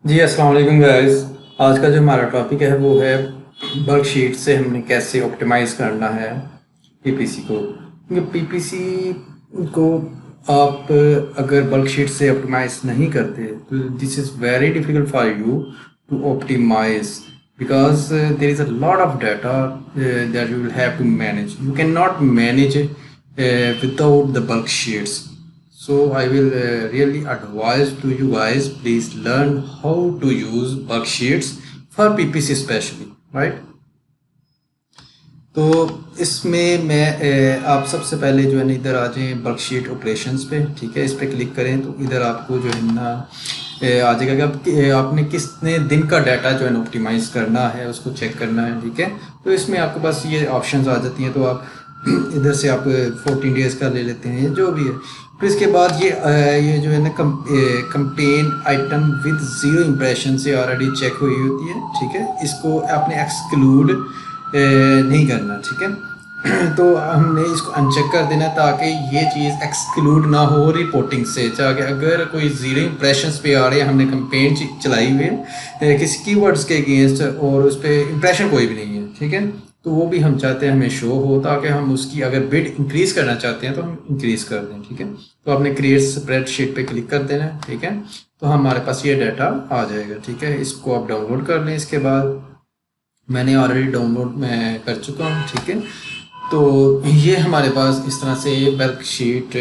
जी अस्सलाम वालेकुम गाइस। आज का जो हमारा टॉपिक है वो है वर्कशीट से हमने कैसे ऑप्टिमाइज़ करना है पीपीसी को। क्योंकि पीपीसी को आप अगर वर्कशीट से ऑप्टिमाइज़ नहीं करते तो this is very difficult for you to optimise because there is a lot of data that you will have to manage. You cannot manage without the worksheets. So I will really advise to you guys, please learn how to use worksheets for PPC especially, right? तो इसमें मैं आप सबसे पहले जो है ना इधर आ जाएं वर्कशीट ऑपरेशंस पे। ठीक है, इस पर क्लिक करें तो इधर आपको जो है ना आ जाएगा कि आपने कितने दिन का डाटा जो है ना ऑप्टिमाइज़ करना है, उसको चेक करना है। ठीक है, तो इसमें आपके पास ये ऑप्शंस आ जाती हैं, तो आप इधर से आप 14 डेज़ का ले लेते हैं, जो भी है। फिर इसके बाद ये जो है ना campaign item with zero impression से ऑलरेडी चेक हुई होती है। ठीक है, इसको आपने एक्सक्लूड नहीं करना। ठीक है, तो हमने इसको अनचेक कर देना ताकि ये चीज़ एक्सक्लूड ना हो रिपोर्टिंग से। ताकि अगर कोई ज़ीरो इंप्रेशंस पे आ रहे हैं, हमने कंपेन चलाई हुई है किसी कीवर्ड्स के अगेंस्ट और उस पर इंप्रेशन कोई भी नहीं है। ठीक है, तो वो भी हम चाहते हैं हमें शो हो, ताकि हम उसकी अगर बिड इंक्रीज़ करना चाहते हैं तो हम इंक्रीज़ कर दें। ठीक है, तो आपने क्रिएट स्प्रेडशीट पे क्लिक कर देना है। ठीक है, तो हमारे पास ये डाटा आ जाएगा। ठीक है, इसको आप डाउनलोड कर लें। इसके बाद मैंने ऑलरेडी डाउनलोड मैं कर चुका हूँ। ठीक है, तो ये हमारे पास इस तरह से वर्कशीट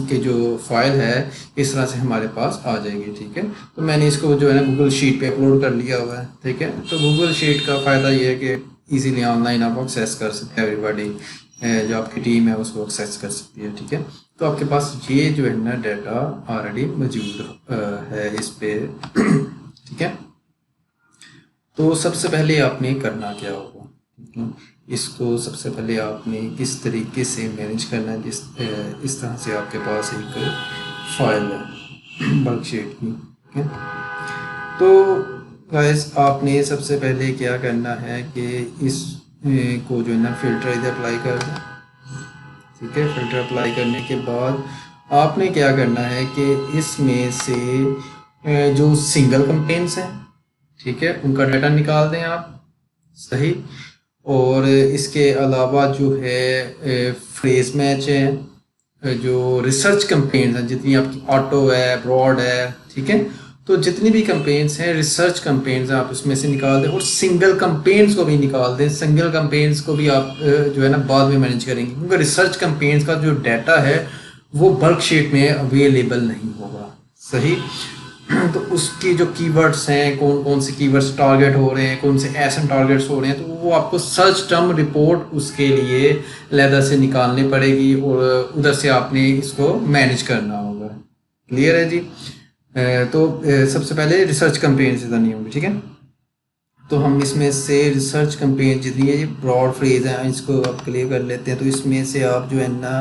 के जो फाइल है इस तरह से हमारे पास आ जाएगी। ठीक है, तो मैंने इसको जो है ना गूगल शीट पे अपलोड कर लिया हुआ है। ठीक है, तो गूगल शीट का फ़ायदा ये है कि इजीली ऑनलाइन आप एक्सेस कर सकते हैं, एवरीबॉडी जो आपकी टीम है उसको एक्सेस कर सकती है। ठीक है, तो आपके पास ये जो है ना डाटा ऑलरेडी मौजूद है इस पे। ठीक है, तो सबसे पहले आपने करना क्या होगा, ठीक है? इसको सबसे पहले आपने किस तरीके से मैनेज करना है, इस तरह से आपके पास एक फाइल है वर्कशीट की। ठीक है, तो गाइस आपने सबसे पहले क्या करना है कि इस को जो है ना फ़िल्टर इधर अप्लाई कर दें। ठीक है, फ़िल्टर अप्लाई करने के बाद आपने क्या करना है कि इसमें से जो सिंगल कंप्लेंट्स हैं, ठीक है, उनका डाटा निकाल दें आप। सही, और इसके अलावा जो है फ्रेज मैच है, जो रिसर्च कंपेन्स हैं, जितनी आपकी ऑटो है, ब्रॉड है। ठीक है, तो जितनी भी कंपेन्स हैं रिसर्च कंपेन्स हैं आप उसमें से निकाल दें, और सिंगल कंपेन्स को भी निकाल दें। सिंगल कंपेन्स को भी आप जो है ना बाद में मैनेज करेंगे, क्योंकि रिसर्च कंपेन्स का जो डाटा है वो वर्कशीट में अवेलेबल नहीं होगा। सही, तो उसकी जो कीवर्ड्स हैं, कौन कौन से कीवर्ड्स टारगेट हो रहे हैं, कौन से एसन टारगेट्स हो रहे हैं, तो वो आपको सर्च टर्म रिपोर्ट उसके लिए अलहदा से निकालनी पड़ेगी और उधर से आपने इसको मैनेज करना होगा। क्लियर है जी? तो सबसे पहले रिसर्च कंपेन से करनी होगी। ठीक है, तो हम इसमें से रिसर्च कंपेन जितनी है ये ब्रॉड फ्रेज है इसको आप क्लियर कर लेते हैं। तो इसमें से आप जो है ना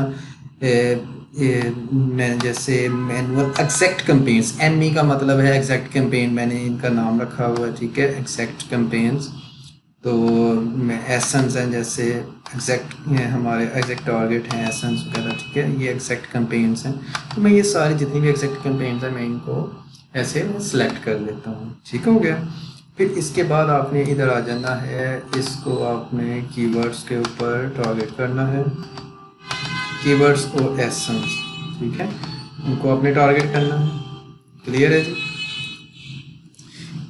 जैसे मैनुअल एग्जैक्ट कंपेन्स, एम ई का मतलब है एग्जैक्ट कंपेन, मैंने इनका नाम रखा हुआ है। ठीक है, एग्जैक्ट कंपेन्स, तो एसेंस हैं जैसे एग्जैक्ट हमारे एग्जैक्ट टारगेट हैं एसेंस वगैरह। ठीक है, ये एग्जैक्ट कंपेन्स हैं। तो मैं ये सारी जितनी भी एग्जैक्ट कंपेन्स हैं मैं इनको ऐसे सेलेक्ट कर लेता हूँ। ठीक हो गया, फिर इसके बाद आपने इधर आ जाना है, इसको आपने कीवर्ड्स के ऊपर टारगेट करना है, कीवर्ड्स और एसेंस। ठीक है, उनको आपने टारगेट करना है। क्लियर है जी?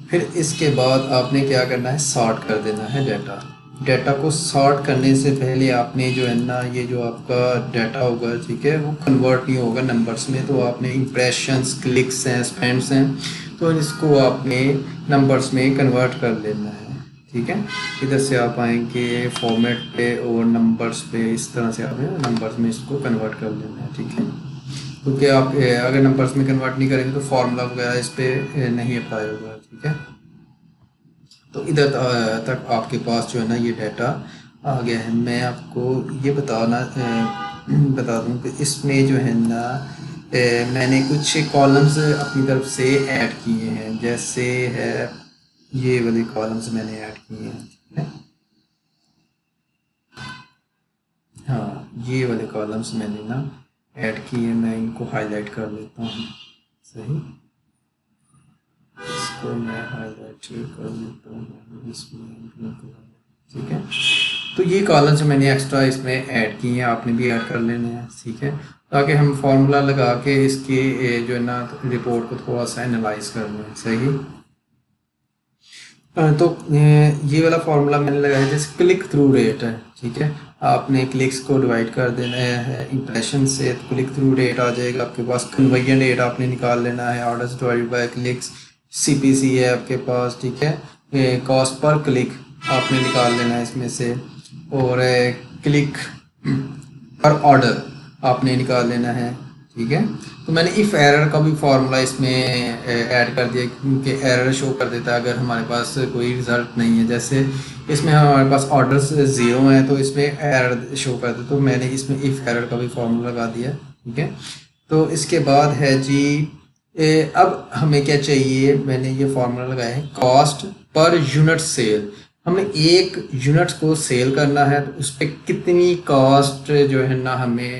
फिर इसके बाद आपने क्या करना है, सॉर्ट कर देना है डाटा। डाटा को सॉर्ट करने से पहले आपने जो है ना ये जो आपका डाटा होगा, ठीक है, वो कन्वर्ट नहीं होगा नंबर्स में। तो आपने इम्प्रेशंस, क्लिक्स हैं, स्पेंड्स हैं, तो इसको आपने नंबर्स में कन्वर्ट कर लेना है। ठीक है, इधर से आप आएंगे फॉर्मेट पे और नंबर्स पे, इस तरह से आपने नंबर्स में इसको कन्वर्ट कर लेना है। ठीक है, क्योंकि आप अगर नंबर्स में कन्वर्ट नहीं करेंगे तो फार्मूला वगैरह इस पर नहीं अप्लाई होगा। ठीक है, तो इधर तक आपके पास जो है ना ये डाटा आ गया है। मैं आपको ये बता दूं कि इसमें जो है ना मैंने कुछ कॉलम्स अपनी तरफ से ऐड किए हैं, जैसे है ये वाले कॉलम्स मैंने ऐड किए हैं। ठीक है, हाँ, ये वाले कॉलम्स मैंने ना ऐड किए हैं, मैं इनको हाईलाइट कर लेता हूँ। सही, इसको मैं हाईलाइट कर लेता हूँ इसमें, ठीक है। तो ये कॉलम्स मैंने एक्स्ट्रा इसमें ऐड किए हैं, आपने भी ऐड कर लेने हैं, ठीक है, ताकि हम फार्मूला लगा के इसके जो है ना रिपोर्ट को थोड़ा सा एनालाइज कर लें। सही। तो ये वाला फार्मूला मैंने लगाया जैसे क्लिक थ्रू रेट है, ठीक है। आपने क्लिक्स को डिवाइड कर देना है इंप्रेशन से, तो क्लिक थ्रू रेट आ जाएगा आपके पास। कन्वर्जन रेट आपने निकाल लेना है, orders divide by clicks, CPC है आपके पास, ठीक है। कॉस्ट पर क्लिक आपने निकाल लेना है इसमें से, और क्लिक पर ऑर्डर आपने निकाल लेना है, ठीक है। तो मैंने इफ़ एरर का भी फार्मूला इसमें ऐड कर दिया, क्योंकि एरर शो कर देता है अगर हमारे पास कोई रिज़ल्ट नहीं है। जैसे इसमें हमारे पास ऑर्डर्स 0 हैं तो इसमें एरर शो कर देता, तो मैंने इसमें इफ़ एरर का भी फार्मूला लगा दिया, ठीक है। तो इसके बाद है जी अब हमें क्या चाहिए, मैंने ये फार्मूला लगाया है कॉस्ट पर यूनिट सेल। हमने एक यूनिट्स को सेल करना है तो उस पर कितनी कॉस्ट जो है ना हमें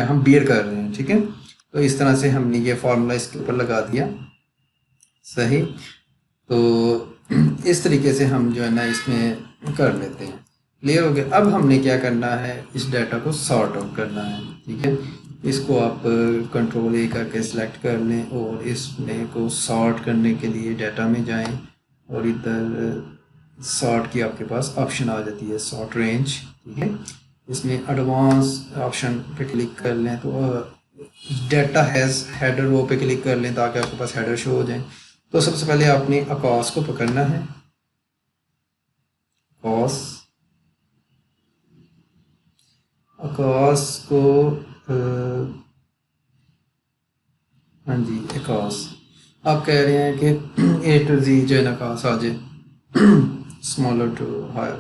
हम बियर कर रहे हैं, ठीक है। तो इस तरह से हमने ये फार्मूला इसके ऊपर लगा दिया। सही। तो इस तरीके से हम जो है ना इसमें कर लेते हैं। क्लियर हो गया। अब हमने क्या करना है, इस डाटा को सॉर्ट आउट करना है, ठीक है। इसको आप कंट्रोल ए करके सिलेक्ट कर लें और इसमें को सॉर्ट करने के लिए डाटा में जाएं और इधर सॉर्ट की आपके पास ऑप्शन आ जाती है, सॉर्ट रेंज, ठीक है। इसमें एडवांस ऑप्शन पे क्लिक कर लें तो डाटा हैज़ हेडर वो पे क्लिक कर लें ताकि आपके पास हेडर शो हो जाए। तो सबसे पहले आपने अकॉस को पकड़ना है, अकॉस को हाँ जी अकॉस आप कह रहे हैं कि ए टू जी जो है ना अकॉस आ जाए स्मॉलर टू हायर,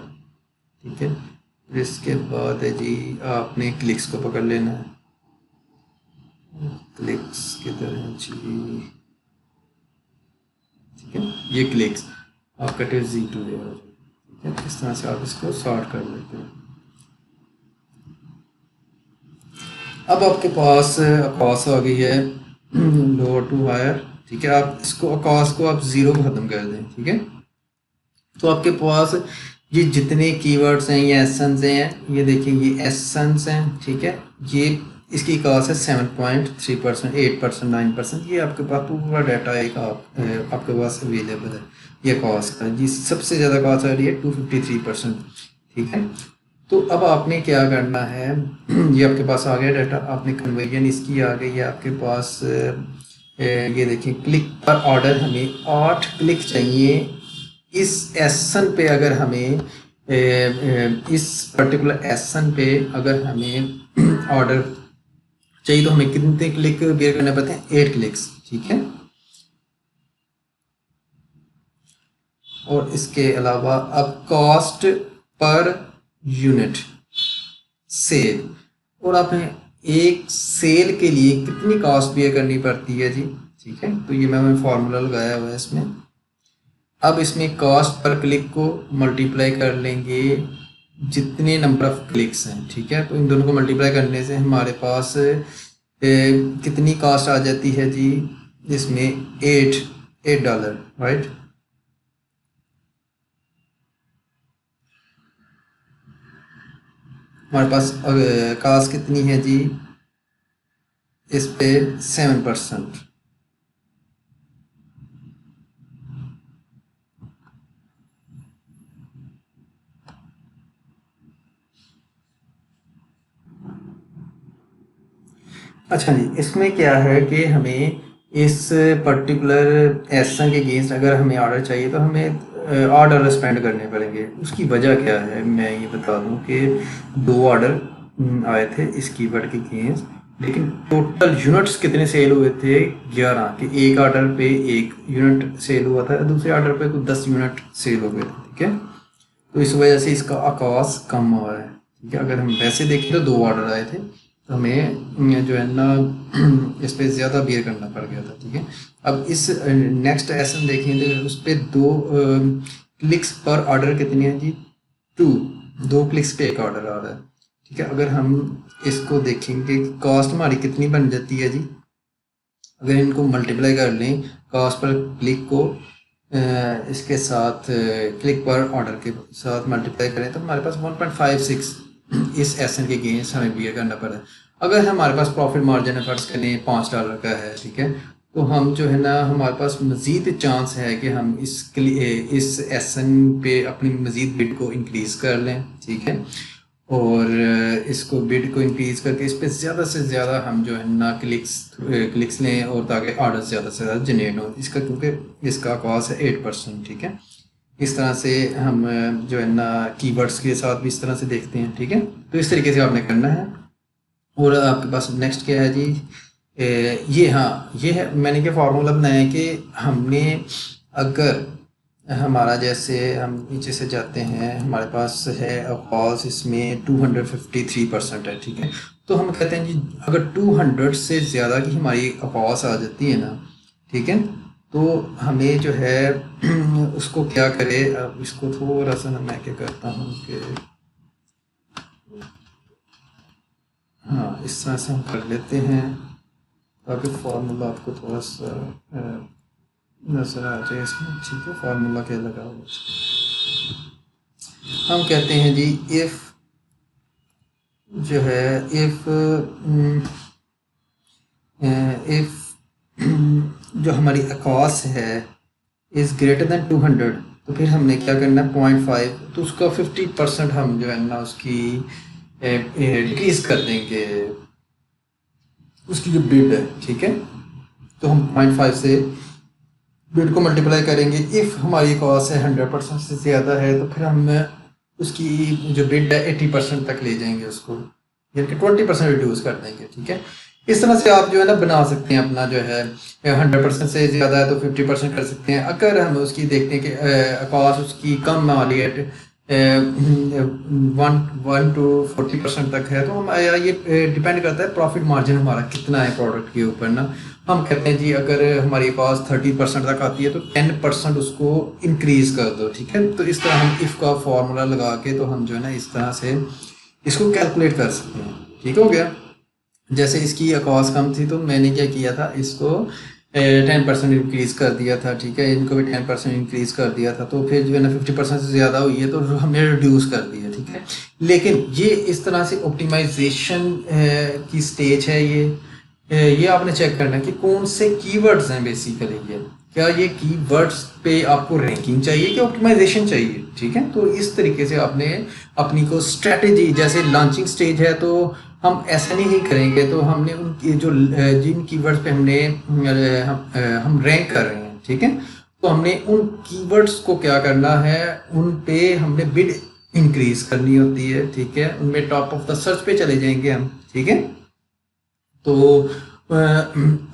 ठीक है। फिर इसके बाद है जी आपने क्लिक्स को पकड़ लेना है, क्लिक्स किधर है जी, ठीक है। ये क्लिक्स आपका टेस्ट जी टू है, ठीक है। इस तरह से आप इसको सॉर्ट कर लेते हैं। अब आपके पास अकॉस आ गई है लोअर टू हायर, ठीक है। आप इसको अकॉस को आप 0 खत्म कर दें, ठीक है। तो आपके पास ये जितने कीवर्ड्स हैं ये एसेंस हैं, ये देखिए ये एसेंस हैं, ठीक है। ये इसकी कॉस्ट है 7.3%, 8%, 9%। ये आपके पास पूरा डाटा एक आपके पास अवेलेबल है। ये कॉस्ट का जी सबसे ज़्यादा कॉस्ट आ रही है 253%, ठीक है। तो अब आपने क्या करना है ये आपके पास आ गया डाटा, आपने कन्वर्जन इसकी आ गई है आपके पास। ये देखिए क्लिक पर ऑर्डर हमें 8 क्लिक चाहिए इस एसन पे। अगर हमें इस पर्टिकुलर एसन पे अगर हमें ऑर्डर चाहिए तो हमें कितने क्लिक बेयर करने पड़ते हैं, 8 क्लिक्स, ठीक है। और इसके अलावा अब कॉस्ट पर यूनिट सेल, और आपने एक सेल के लिए कितनी कॉस्ट बेयर करनी पड़ती है जी, ठीक है। तो ये मैंने फार्मूला लगाया हुआ है इसमें। अब इसमें कॉस्ट पर क्लिक को मल्टीप्लाई कर लेंगे जितने नंबर ऑफ क्लिक्स हैं, ठीक है। तो इन दोनों को मल्टीप्लाई करने से हमारे पास कितनी कॉस्ट आ जाती है जी, इसमें $8, राइट। हमारे पास कॉस्ट कितनी है जी इस पे 7%। अच्छा जी, इसमें क्या है कि हमें इस पर्टिकुलर एसन के अगेंस्ट अगर हमें ऑर्डर चाहिए तो हमें ऑर्डर स्पेंड करने पड़ेंगे। उसकी वजह क्या है मैं ये बता दूं कि 2 ऑर्डर आए थे इस कीवर्ड के अगेंस्ट, लेकिन टोटल यूनिट्स कितने सेल हुए थे 11, कि एक ऑर्डर पे 1 यूनिट सेल हुआ था, दूसरे ऑर्डर पे कुछ 10 यूनिट सेल हो गए थे, ठीक है। तो इस वजह से इसका अकॉस कम हुआ है, ठीक है। अगर हम वैसे देखें तो 2 ऑर्डर आए थे तो हमें जो है ना इस पर ज़्यादा बियर करना पड़ गया था, ठीक है। अब इस नेक्स्ट एसन देखें तो उस पर 2 क्लिक्स पर ऑर्डर कितने हैं जी, 2 क्लिक्स पे 1 ऑर्डर आ रहा है, ठीक है। अगर हम इसको देखेंगे कॉस्ट हमारी कितनी बन जाती है जी, अगर इनको मल्टीप्लाई कर लें कॉस्ट पर क्लिक को इसके साथ क्लिक पर ऑर्डर के साथ मल्टीप्लाई करें तो हमारे पास 1.56 इस एसएन के गेंस हमें बियर करना पड़ा। अगर हमारे पास प्रॉफिट मार्जिन फर्ज करें $5 का है, ठीक है, तो हम जो है ना हमारे पास मज़ीद चांस है कि हम इस एसएन पे अपनी मज़ीद बिड को इंक्रीज़ कर लें, ठीक है, और इसको बिड को इंक्रीज़ करके इस पर ज़्यादा से ज़्यादा हम जो है ना क्लिक्स लें और ताकि ऑर्डर ज़्यादा से ज़्यादा जनरेट हो इसका, क्योंकि इसका कॉस्ट है 8%, ठीक है। इस तरह से हम जो है ना कीवर्ड्स के साथ भी इस तरह से देखते हैं, ठीक है। तो इस तरीके से आपने करना है। और आपके पास नेक्स्ट क्या है जी, ये है मैंने क्या फार्मूला बनाया है कि हमने अगर हमारा जैसे हम नीचे से जाते हैं हमारे पास है कॉल्स इसमें 253% है, ठीक है। तो हम कहते हैं जी अगर 200 से ज़्यादा की हमारी कॉल्स आ जाती है ना, ठीक है, तो हमें जो है उसको क्या करे, अब इसको थोड़ा सा मैं क्या करता हूँ कि हाँ इस तरह से हम कर लेते हैं ताकि फार्मूला आपको थोड़ा सा नजर आ जाए इसमें, ठीक है। फार्मूला क्या लगा हुआ हम कहते हैं जी इफ़ जो है इफ़ जो हमारी अकॉस है इज़ ग्रेटर दैन 200, तो फिर हमने क्या करना है 0.5, तो उसका 50% हम जो है ना उसकी डिक्रीज कर देंगे उसकी जो बिड है, ठीक है। तो हम 0.5 से बिड को मल्टीप्लाई करेंगे। इफ़ हमारी कॉस्ट है 100% से ज़्यादा है तो फिर हम उसकी जो बिड है 80% तक ले जाएंगे उसको, यानी कि 20% रिड्यूस कर देंगे, ठीक है। इस तरह से आप जो है ना बना सकते हैं अपना जो है 100% से ज़्यादा है तो 50% कर सकते हैं। अगर हम उसकी देखते हैं कि कॉस्ट उसकी कम आ रही है 1 to 40% तक है, तो हम ये डिपेंड करता है प्रॉफिट मार्जिन हमारा कितना है प्रोडक्ट के ऊपर ना। हम कहते हैं जी अगर हमारी कॉस्ट 30% तक आती है तो 10% उसको इंक्रीज़ कर दो, ठीक है। तो इस तरह हम इफ़ का फार्मूला लगा के तो हम जो है ना इस तरह से इसको कैलकुलेट कर सकते हैं, ठीक हो गया। जैसे इसकी कॉस्ट कम थी तो मैंने क्या किया था, इसको 10% इंक्रीज़ कर दिया था, ठीक है, इनको भी 10% इंक्रीज़ कर दिया था। तो फिर जो है ना 50% से ज़्यादा हुई है तो हमने रिड्यूस कर दिया, ठीक है। लेकिन ये इस तरह से ऑप्टिमाइजेशन की स्टेज है। ये आपने चेक करना है कि कौन से कीवर्ड्स हैं बेसिकली, ये क्या ये कीवर्ड्स पे आपको रैंकिंग चाहिए कि ऑप्टिमाइजेशन चाहिए, ठीक है। तो इस तरीके से आपने अपनी को स्ट्रेटेजी, जैसे लॉन्चिंग स्टेज है तो हम ऐसा नहीं करेंगे, तो हमने उनकी जो जिन कीवर्ड्स पे हम रैंक कर रहे हैं, ठीक है, तो हमने उन कीवर्ड्स को क्या करना है, उन पे हमने बिड इंक्रीज करनी होती है, ठीक है। उनमें टॉप ऑफ द सर्च पे चले जाएंगे हम, ठीक है। तो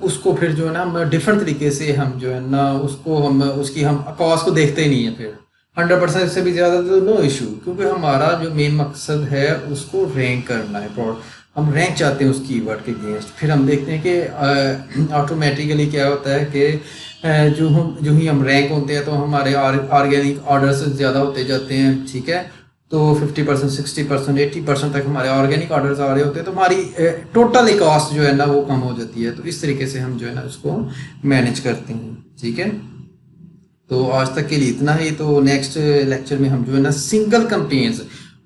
उसको फिर जो है ना हम डिफरेंट तरीके से हम जो है ना उसको हम उसकी हम कॉस्ट को देखते ही नहीं है। फिर 100% से भी ज़्यादा तो नो इशू, क्योंकि हमारा जो मेन मकसद है उसको रैंक करना है। हम रैंक चाहते हैं उस कीवर्ड के अगेंस्ट। फिर हम देखते हैं कि ऑटोमेटिकली क्या होता है कि जो ही हम रैंक होते हैं तो हमारे ऑर्गेनिक ऑर्डर से ज़्यादा होते जाते हैं, ठीक है। तो 50%, 60%, 80% तक हमारे ऑर्गेनिक ऑर्डर्स आ रहे होते हैं, तो हमारी टोटल कॉस्ट जो है ना वो कम हो जाती है। तो इस तरीके से हम जो है ना उसको मैनेज करते हैं, ठीक है। तो आज तक के लिए इतना ही। तो नेक्स्ट लेक्चर में हम जो है ना सिंगल कैंपेन्स,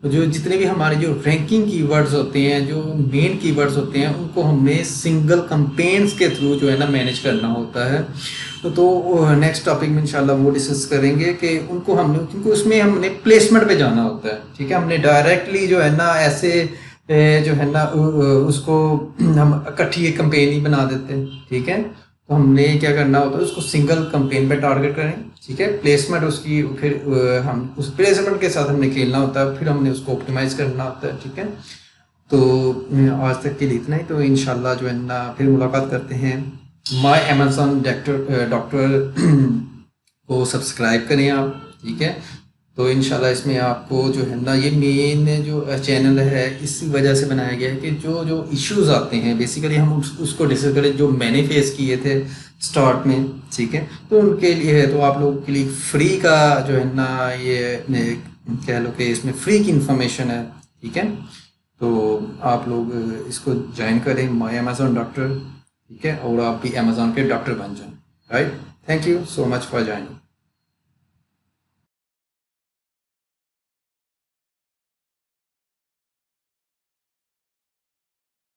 जो जितने भी हमारे जो रैंकिंग कीवर्ड्स होते हैं, जो मेन कीवर्ड्स होते हैं, उनको हमने सिंगल कैंपेन्स के थ्रू जो है ना मैनेज करना होता है। तो नेक्स्ट टॉपिक में इंशाल्लाह वो डिस्कस करेंगे कि क्योंकि उसमें हमने प्लेसमेंट पे जाना होता है, ठीक है। हमने डायरेक्टली जो है ना ऐसे जो है ना उसको हम इकट्ठी एक कंपेन ही बना देते हैं, ठीक है। तो हमने क्या करना होता है, उसको सिंगल कंपेन पे टारगेट करें, ठीक है। प्लेसमेंट उसकी फिर हम उस प्लेसमेंट के साथ हमने खेलना होता है, फिर हमने उसको ऑप्टिमाइज करना होता है, ठीक है। तो आज तक के लिए इतना ही। तो इंशाल्लाह जो है ना फिर मुलाकात करते हैं। माय अमेज़न डॉक्टर को सब्सक्राइब करें आप, ठीक है। तो इंशाल्लाह इसमें आपको जो है ना ये मेन जो चैनल है इसी वजह से बनाया गया है कि जो इश्यूज आते हैं बेसिकली हम उसको डिस्कस करें, जो मैंने फेस किए थे स्टार्ट में, ठीक है। तो उनके लिए है, तो आप लोगों के लिए फ्री का जो है ना ये कह लो कि इसमें फ्री की इंफॉर्मेशन है, ठीक है। तो आप लोग इसको ज्वाइन करें माय अमेज़न डॉक्टर, ठीक है, और आप भी अमेज़न के डॉक्टर बन जाएं, right. Thank you so much for joining.